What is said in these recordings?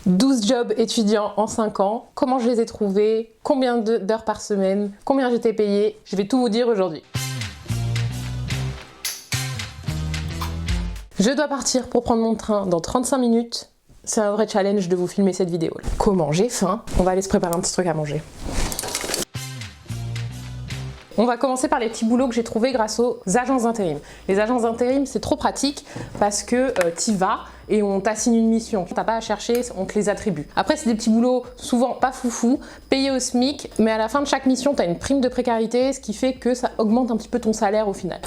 12 jobs étudiants en 5 ans, comment je les ai trouvés, combien d'heures par semaine, combien j'étais payée, je vais tout vous dire aujourd'hui. Je dois partir pour prendre mon train dans 35 minutes. C'est un vrai challenge de vous filmer cette vidéo. Comment j'ai faim? On va aller se préparer un petit truc à manger. On va commencer par les petits boulots que j'ai trouvés grâce aux agences d'intérim. Les agences d'intérim, c'est trop pratique parce que t'y vas et on t'assigne une mission. T'as pas à chercher, on te les attribue. Après, c'est des petits boulots souvent pas foufou, payés au SMIC, mais à la fin de chaque mission, t'as une prime de précarité, ce qui fait que ça augmente un petit peu ton salaire au final.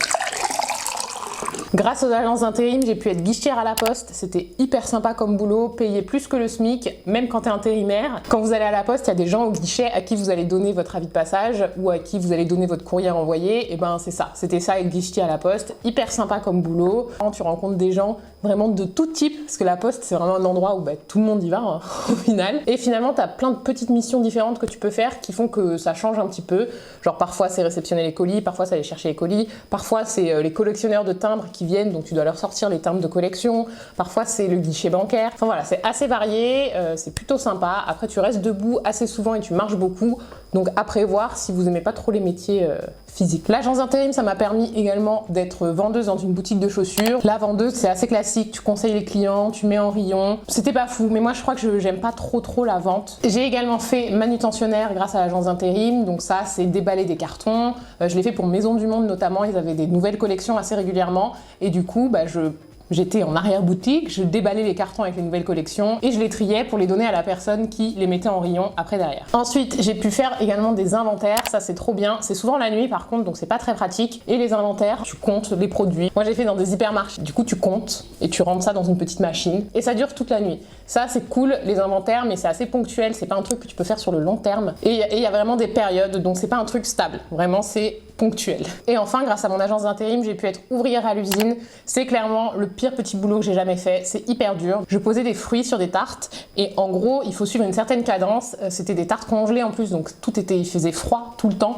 Grâce aux agences d'intérim, j'ai pu être guichetière à la poste, c'était hyper sympa comme boulot, payé plus que le SMIC, même quand t'es intérimaire. Quand vous allez à la poste, il y a des gens au guichet à qui vous allez donner votre avis de passage ou à qui vous allez donner votre courrier envoyé, et ben c'est ça, c'était ça être guichetier à la poste, hyper sympa comme boulot. Tu rencontres des gens vraiment de tout type, parce que la poste c'est vraiment un endroit où tout le monde y va hein, au final. Et finalement t'as plein de petites missions différentes que tu peux faire qui font que ça change un petit peu. Genre parfois c'est réceptionner les colis, parfois c'est aller chercher les colis, parfois c'est les collectionneurs de timbres qui viennent, donc tu dois leur sortir les timbres de collection, parfois c'est le guichet bancaire. Enfin voilà, c'est assez varié, c'est plutôt sympa. Après tu restes debout assez souvent et tu marches beaucoup, donc à prévoir si vous aimez pas trop les métiers physiques. L'agence d'intérim, ça m'a permis également d'être vendeuse dans une boutique de chaussures. La vendeuse, c'est assez classique, tu conseilles les clients, tu mets en rayon. C'était pas fou, mais moi je crois que j'aime pas trop la vente. J'ai également fait manutentionnaire grâce à l'agence d'intérim, donc ça c'est déballer des cartons. Je l'ai fait pour Maison du Monde notamment, ils avaient des nouvelles collections assez régulièrement et du coup j'étais en arrière-boutique, je déballais les cartons avec les nouvelles collections et je les triais pour les donner à la personne qui les mettait en rayon après derrière. Ensuite, j'ai pu faire également des inventaires, ça c'est trop bien. C'est souvent la nuit par contre, donc c'est pas très pratique. Et les inventaires, tu comptes les produits. Moi j'ai fait dans des hypermarchés, du coup tu comptes et tu rentres ça dans une petite machine et ça dure toute la nuit. Ça c'est cool, les inventaires, mais c'est assez ponctuel, c'est pas un truc que tu peux faire sur le long terme. Et il y a vraiment des périodes, donc c'est pas un truc stable, vraiment c'est ponctuel. Et enfin, grâce à mon agence d'intérim, j'ai pu être ouvrière à l'usine. C'est clairement le pire petit boulot que j'ai jamais fait, c'est hyper dur. Je posais des fruits sur des tartes et en gros, il faut suivre une certaine cadence. C'était des tartes congelées en plus, donc il faisait froid tout le temps.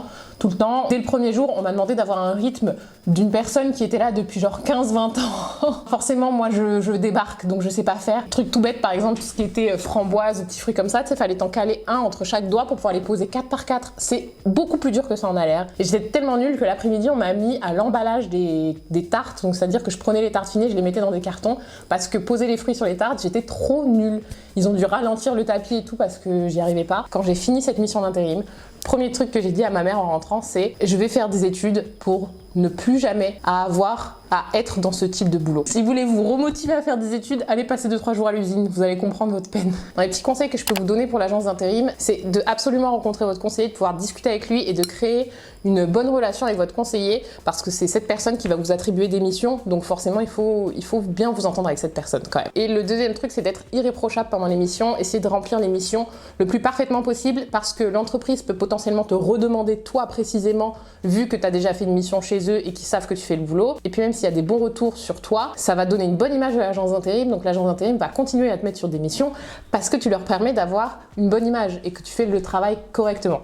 Dès le premier jour, on m'a demandé d'avoir un rythme d'une personne qui était là depuis genre 15-20 ans. Forcément, moi, je débarque, donc je sais pas faire. Truc tout bête, par exemple, tout ce qui était framboise, petits fruits comme ça, tu sais, fallait t'en caler un entre chaque doigt pour pouvoir les poser 4 par 4. C'est beaucoup plus dur que ça en a l'air. Et j'étais tellement nulle que l'après-midi, on m'a mis à l'emballage des tartes. Donc, c'est-à-dire que je prenais les tartes finies, je les mettais dans des cartons parce que poser les fruits sur les tartes, j'étais trop nulle. Ils ont dû ralentir le tapis et tout parce que j'y arrivais pas. Quand j'ai fini cette mission d'intérim, premier truc que j'ai dit à ma mère en rentrant, c'est je vais faire des études pour ne plus jamais avoir à être dans ce type de boulot. Si vous voulez vous remotiver à faire des études, allez passer 2-3 jours à l'usine, vous allez comprendre votre peine. Dans les petits conseils que je peux vous donner pour l'agence d'intérim, c'est de absolument rencontrer votre conseiller, de pouvoir discuter avec lui et de créer une bonne relation avec votre conseiller parce que c'est cette personne qui va vous attribuer des missions, donc forcément il faut bien vous entendre avec cette personne quand même. Et le deuxième truc, c'est d'être irréprochable pendant les missions, essayer de remplir les missions le plus parfaitement possible parce que l'entreprise peut potentiellement te redemander toi précisément vu que tu as déjà fait une mission chez eux et qu'ils savent que tu fais le boulot. Et puis même s'il y a des bons retours sur toi, ça va donner une bonne image de l'agence d'intérim, donc l'agence d'intérim va continuer à te mettre sur des missions parce que tu leur permets d'avoir une bonne image et que tu fais le travail correctement.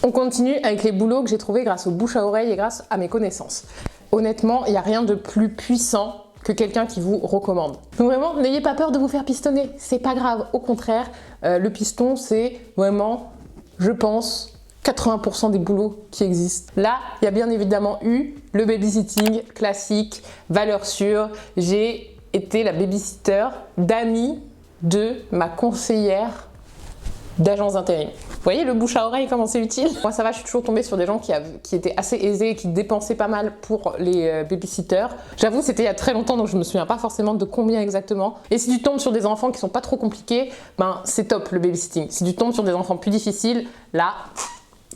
On continue avec les boulots que j'ai trouvés grâce au bouche à oreille et grâce à mes connaissances. Honnêtement, il n'y a rien de plus puissant que quelqu'un qui vous recommande. Donc vraiment, n'ayez pas peur de vous faire pistonner, c'est pas grave, au contraire, le piston c'est vraiment, je pense, 80% des boulots qui existent. Là, il y a bien évidemment eu le babysitting classique, valeur sûre. J'ai été la babysitter d'amis de ma conseillère d'agence d'intérim. Vous voyez le bouche à oreille comment c'est utile? Moi ça va, je suis toujours tombée sur des gens qui étaient assez aisés et qui dépensaient pas mal pour les babysitters. J'avoue c'était il y a très longtemps donc je me souviens pas forcément de combien exactement. Et si tu tombes sur des enfants qui sont pas trop compliqués, ben c'est top le babysitting. Si tu tombes sur des enfants plus difficiles, là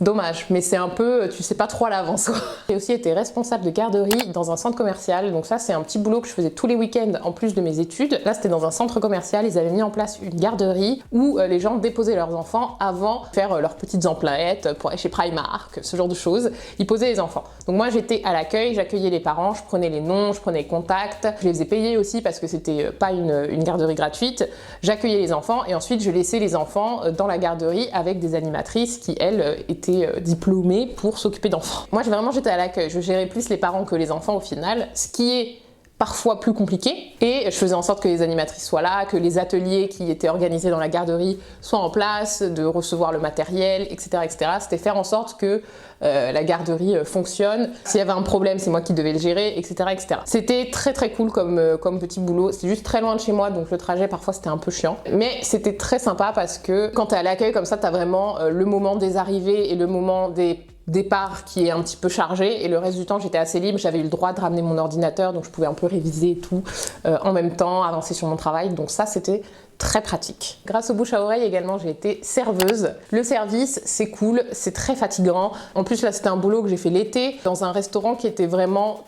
dommage, mais c'est un peu, tu sais pas trop à l'avance. J'ai aussi été responsable de garderie dans un centre commercial, donc ça c'est un petit boulot que je faisais tous les week-ends en plus de mes études. Là c'était dans un centre commercial, ils avaient mis en place une garderie où les gens déposaient leurs enfants avant de faire leurs petites emplettes pour aller chez Primark, ce genre de choses. Ils posaient les enfants. Donc moi j'étais à l'accueil, j'accueillais les parents, je prenais les noms, je prenais les contacts, je les faisais payer aussi parce que c'était pas une garderie gratuite. J'accueillais les enfants et ensuite je laissais les enfants dans la garderie avec des animatrices qui elles étaient diplômée pour s'occuper d'enfants. Moi j'étais à l'accueil, je gérais plus les parents que les enfants au final, ce qui est parfois plus compliqué, et je faisais en sorte que les animatrices soient là, que les ateliers qui étaient organisés dans la garderie soient en place, de recevoir le matériel, etc. etc. C'était faire en sorte que la garderie fonctionne. S'il y avait un problème, c'est moi qui devais le gérer, etc. etc. C'était très très cool comme petit boulot. C'est juste très loin de chez moi, donc le trajet parfois c'était un peu chiant. Mais c'était très sympa parce que quand t'es à l'accueil comme ça, t'as vraiment le moment des arrivées et le moment des départ qui est un petit peu chargé, et le reste du temps j'étais assez libre, j'avais eu le droit de ramener mon ordinateur, donc je pouvais un peu réviser et tout en même temps, avancer sur mon travail, donc ça c'était très pratique. Grâce au bouche à oreille également, j'ai été serveuse. Le service, c'est cool, c'est très fatigant. En plus là, c'était un boulot que j'ai fait l'été dans un restaurant qui était vraiment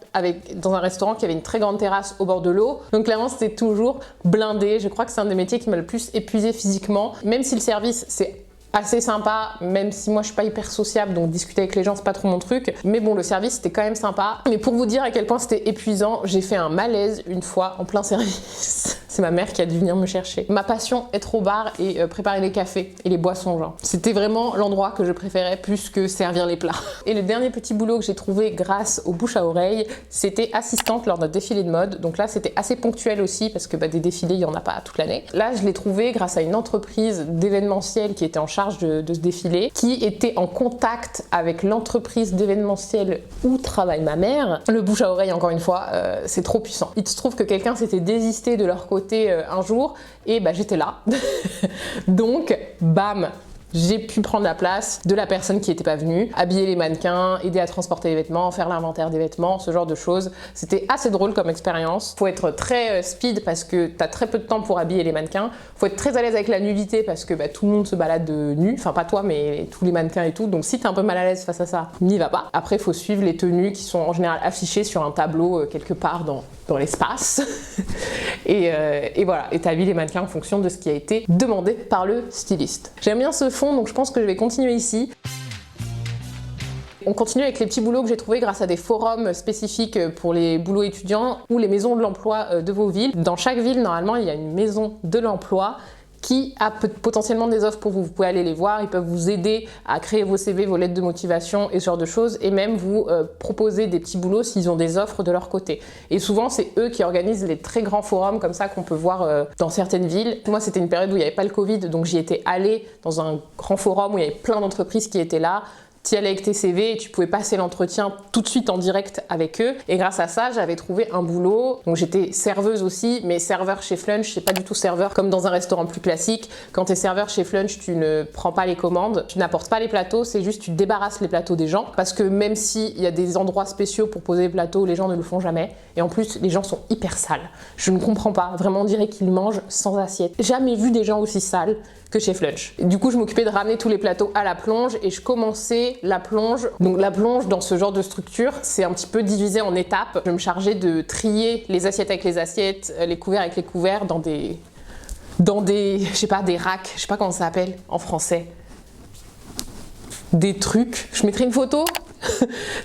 dans un restaurant qui avait une très grande terrasse au bord de l'eau. Donc clairement, c'était toujours blindé. Je crois que c'est un des métiers qui m'a le plus épuisé physiquement. Même si le service, c'est assez sympa, même si moi je suis pas hyper sociable, donc discuter avec les gens c'est pas trop mon truc, mais bon, le service c'était quand même sympa. Mais pour vous dire à quel point c'était épuisant, j'ai fait un malaise une fois en plein service. C'est ma mère qui a dû venir me chercher. Ma passion, être au bar et préparer les cafés et les boissons, genre. C'était vraiment l'endroit que je préférais plus que servir les plats. Et le dernier petit boulot que j'ai trouvé grâce au bouche à oreille, c'était assistante lors d'un défilé de mode. Donc là, c'était assez ponctuel aussi parce que des défilés, il y en a pas toute l'année. Là, je l'ai trouvé grâce à une entreprise d'événementiel qui était en charge de ce défilé, qui était en contact avec l'entreprise d'événementiel où travaille ma mère. Le bouche à oreille, encore une fois, c'est trop puissant. Il se trouve que quelqu'un s'était désisté de leur côté un jour et j'étais là. Donc, bam, j'ai pu prendre la place de la personne qui n'était pas venue, habiller les mannequins, aider à transporter les vêtements, faire l'inventaire des vêtements, ce genre de choses. C'était assez drôle comme expérience. Faut être très speed parce que t'as très peu de temps pour habiller les mannequins. Faut être très à l'aise avec la nudité parce que tout le monde se balade nu. Enfin, pas toi, mais tous les mannequins et tout. Donc si t'es un peu mal à l'aise face à ça, n'y va pas. Après, faut suivre les tenues qui sont en général affichées sur un tableau quelque part dans l'espace. et voilà, et t'habilles les mannequins en fonction de ce qui a été demandé par le styliste. J'aime bien ce fond, donc je pense que je vais continuer ici. On continue avec les petits boulots que j'ai trouvés grâce à des forums spécifiques pour les boulots étudiants ou les maisons de l'emploi de vos villes. Dans chaque ville, normalement, il y a une maison de l'emploi qui a potentiellement des offres pour vous. Vous pouvez aller les voir, ils peuvent vous aider à créer vos CV, vos lettres de motivation et ce genre de choses, et même vous proposer des petits boulots s'ils ont des offres de leur côté. Et souvent, c'est eux qui organisent les très grands forums comme ça qu'on peut voir dans certaines villes. Moi, c'était une période où il n'y avait pas le Covid, donc j'y étais allée dans un grand forum où il y avait plein d'entreprises qui étaient là. Tu y allais avec tes CV et tu pouvais passer l'entretien tout de suite en direct avec eux. Et grâce à ça, j'avais trouvé un boulot. Donc j'étais serveuse aussi, mais serveur chez Flunch, c'est pas du tout serveur comme dans un restaurant plus classique. Quand tu es serveur chez Flunch, tu ne prends pas les commandes, tu n'apportes pas les plateaux, c'est juste tu débarrasses les plateaux des gens. Parce que même s'il y a des endroits spéciaux pour poser les plateaux, les gens ne le font jamais. Et en plus, les gens sont hyper sales. Je ne comprends pas. Vraiment, on dirait qu'ils mangent sans assiette. Jamais vu des gens aussi sales que chez Flunch. Du coup, je m'occupais de ramener tous les plateaux à la plonge et je commençais la plonge. Donc la plonge dans ce genre de structure, c'est un petit peu divisé en étapes. Je me chargeais de trier les assiettes avec les assiettes, les couverts avec les couverts dans des je sais pas, des racks, je sais pas comment ça s'appelle en français. Des trucs, je mettrai une photo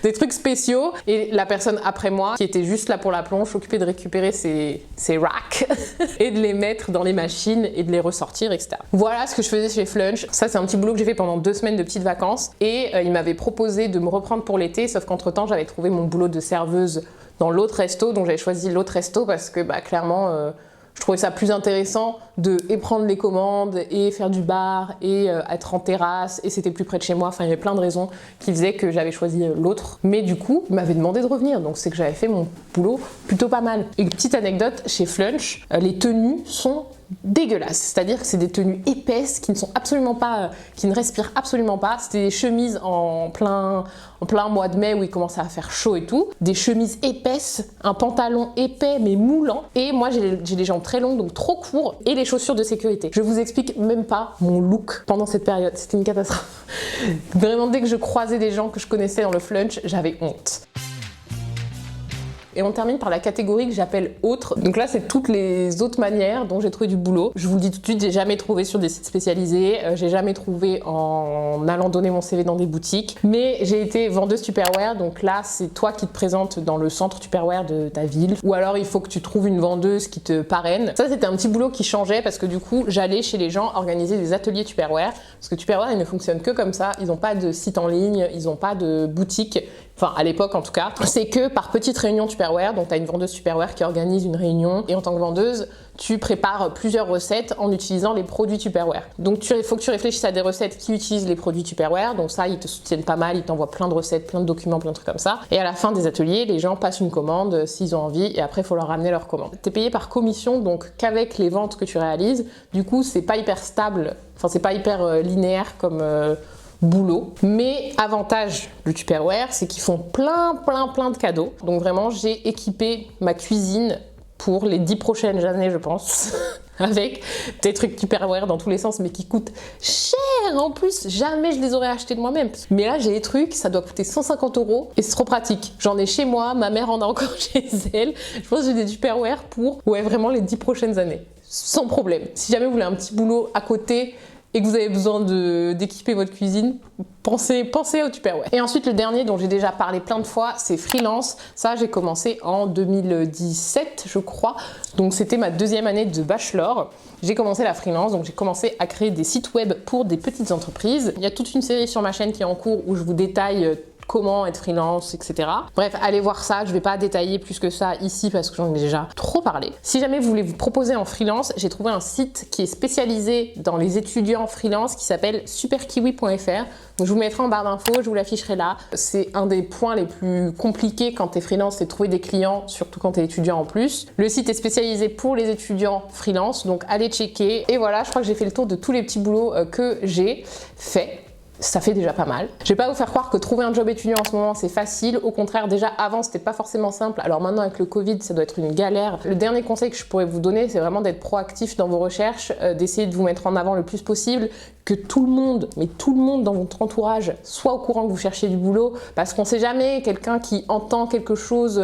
des trucs spéciaux, et la personne après moi qui était juste là pour la plonge s'occupait de récupérer ces racks et de les mettre dans les machines et de les ressortir, etc. Voilà ce que je faisais chez Flunch. Ça, c'est un petit boulot que j'ai fait pendant 2 semaines de petites vacances, et il m'avait proposé de me reprendre pour l'été, sauf qu'entre temps j'avais trouvé mon boulot de serveuse dans l'autre resto, donc j'avais choisi l'autre resto parce que clairement je trouvais ça plus intéressant de prendre les commandes et faire du bar et être en terrasse, et c'était plus près de chez moi. Enfin, il y avait plein de raisons qui faisaient que j'avais choisi l'autre. Mais du coup, il m'avait demandé de revenir, donc c'est que j'avais fait mon boulot plutôt pas mal. Une petite anecdote, chez Flunch, les tenues sont dégueulasses, c'est-à-dire que c'est des tenues épaisses qui ne sont absolument pas, qui ne respirent absolument pas. C'était des chemises en plein mois de mai où il commençait à faire chaud et tout, des chemises épaisses, un pantalon épais mais moulant, et moi j'ai des jambes très longues donc trop courts, et les chaussures de sécurité. Je vous explique même pas mon look pendant cette période, c'était une catastrophe. Vraiment, dès que je croisais des gens que je connaissais dans le Flunch, j'avais honte. Et on termine par la catégorie que j'appelle autres. Donc là, c'est toutes les autres manières dont j'ai trouvé du boulot. Je vous le dis tout de suite, j'ai jamais trouvé sur des sites spécialisés, j'ai jamais trouvé en allant donner mon CV dans des boutiques, mais j'ai été vendeuse Tupperware. Donc là, c'est toi qui te présentes dans le centre Tupperware de ta ville, ou alors il faut que tu trouves une vendeuse qui te parraine. Ça, c'était un petit boulot qui changeait parce que du coup, j'allais chez les gens organiser des ateliers Tupperware, parce que Tupperware, ils ne fonctionnent que comme ça. Ils n'ont pas de site en ligne, ils n'ont pas de boutique. enfin à l'époque en tout cas, c'est que par petite réunion Tupperware, donc tu as une vendeuse Tupperware qui organise une réunion et en tant que vendeuse, tu prépares plusieurs recettes en utilisant les produits Tupperware. Donc il faut que tu réfléchisses à des recettes qui utilisent les produits Tupperware, donc ça ils te soutiennent pas mal, ils t'envoient plein de recettes, plein de documents, plein de trucs comme ça. Et à la fin des ateliers, les gens passent une commande s'ils ont envie et après il faut leur ramener leur commande. Tu es payé par commission, donc qu'avec les ventes que tu réalises, du coup c'est pas hyper stable, enfin c'est pas hyper linéaire comme boulot. Mais avantage du Tupperware, c'est qu'ils font plein de cadeaux. Donc vraiment j'ai équipé ma cuisine pour les 10 prochaines années, je pense, avec des trucs Tupperware dans tous les sens, mais qui coûtent cher en plus. Jamais je les aurais achetés de moi-même. Mais là, j'ai des trucs, ça doit coûter 150 € et c'est trop pratique. J'en ai chez moi, ma mère en a encore chez elle. Je pense que j'ai des Tupperware pour, ouais, vraiment les 10 prochaines années. Sans problème. Si jamais vous voulez un petit boulot à côté et que vous avez besoin d'équiper votre cuisine, pensez au Tupperware. Et ensuite, le dernier dont j'ai déjà parlé plein de fois, c'est freelance. Ça, j'ai commencé en 2017, je crois. Donc, c'était ma deuxième année de bachelor. J'ai commencé la freelance, donc j'ai commencé à créer des sites web pour des petites entreprises. Il y a toute une série sur ma chaîne qui est en cours où je vous détaille comment être freelance, etc. Bref, allez voir ça, je vais pas détailler plus que ça ici parce que j'en ai déjà trop parlé. Si jamais vous voulez vous proposer en freelance, j'ai trouvé un site qui est spécialisé dans les étudiants freelance qui s'appelle superkiwi.fr. Donc je vous mettrai en barre d'infos, je vous l'afficherai là. C'est un des points les plus compliqués quand tu es freelance, c'est de trouver des clients, surtout quand tu es étudiant en plus. Le site est spécialisé pour les étudiants freelance, donc allez checker. Et voilà, je crois que j'ai fait le tour de tous les petits boulots que j'ai fait. Ça fait déjà pas mal. Je vais pas vous faire croire que trouver un job étudiant en ce moment c'est facile. Au contraire, déjà avant c'était pas forcément simple. Alors maintenant avec le Covid, ça doit être une galère. Le dernier conseil que je pourrais vous donner, c'est vraiment d'être proactif dans vos recherches, d'essayer de vous mettre en avant le plus possible, que tout le monde, mais tout le monde dans votre entourage soit au courant que vous cherchez du boulot, parce qu'on sait jamais, quelqu'un qui entend quelque chose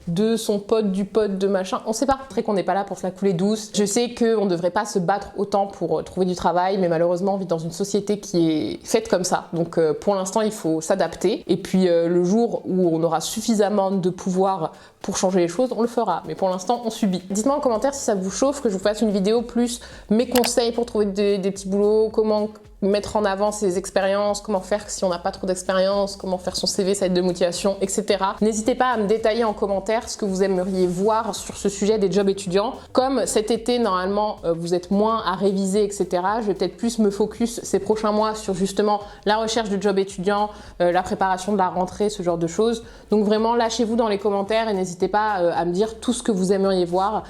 de son pote, du pote, de machin, on sait pas. Très qu'on n'est pas là pour se la couler douce. Je sais qu'on ne devrait pas se battre autant pour trouver du travail, mais malheureusement on vit dans une société qui est faite comme ça. Donc pour l'instant il faut s'adapter. Et puis le jour où on aura suffisamment de pouvoir pour changer les choses, on le fera. Mais pour l'instant on subit. Dites-moi en commentaire si ça vous chauffe que je vous fasse une vidéo plus mes conseils pour trouver des petits boulots, comment mettre en avant ses expériences, comment faire si on n'a pas trop d'expérience, comment faire son CV, sa lettre de motivation, etc. N'hésitez pas à me détailler en commentaire ce que vous aimeriez voir sur ce sujet des jobs étudiants. Comme cet été, normalement, vous êtes moins à réviser, etc. Je vais peut-être plus me focus ces prochains mois sur justement la recherche de job étudiant, la préparation de la rentrée, ce genre de choses. Donc vraiment, lâchez-vous dans les commentaires et n'hésitez pas à me dire tout ce que vous aimeriez voir,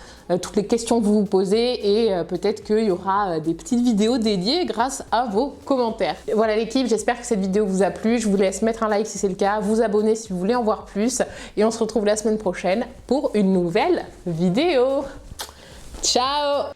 toutes les questions que vous vous posez et peut-être qu'il y aura des petites vidéos dédiées grâce à vos commentaires. Voilà l'équipe, j'espère que cette vidéo vous a plu. Je vous laisse mettre un like si c'est le cas, vous abonner si vous voulez en voir plus et on se retrouve la semaine prochaine pour une nouvelle vidéo. Ciao!